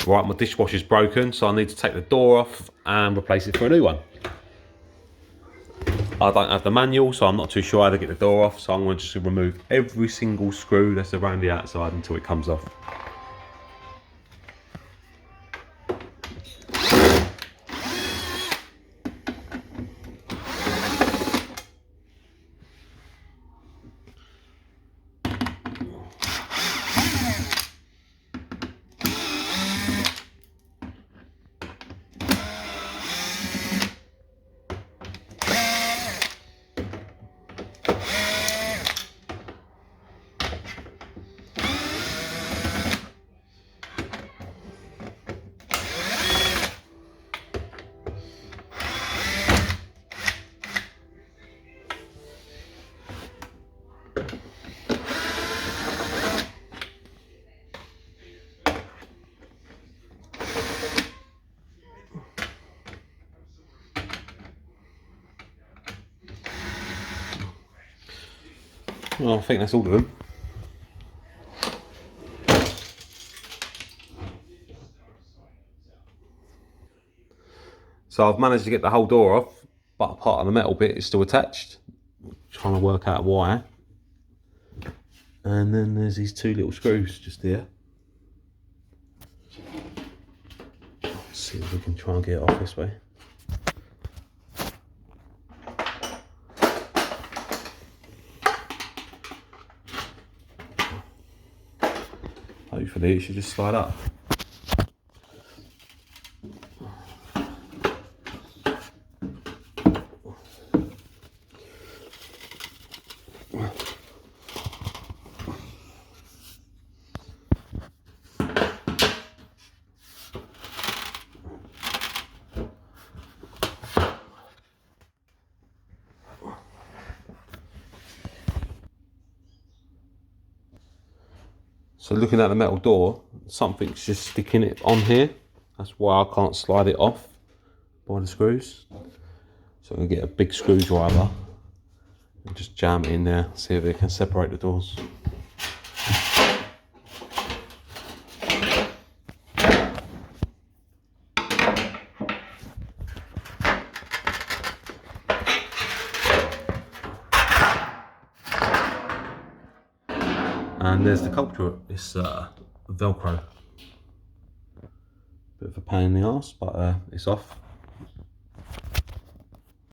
Right, my dishwasher's broken, so I need to take the door off and replace it for a new one. I don't have the manual, so I'm not too sure how to get the door off, so I'm going to just remove every single screw that's around the outside until it comes off. Well, I think that's all of them. So I've managed to get the whole door off, but part of the metal bit is still attached. Trying to work out why. And then there's these two little screws just here. Let's see if we can try and get it off this way. Hopefully it should just slide up. So looking at the metal door, something's just sticking it on here. That's why I can't slide it off by the screws. So I'm going to get a big screwdriver and just jam it in there, see if it can separate the doors. And there's the culprit, it's Velcro. Bit of a pain in the arse, but it's off.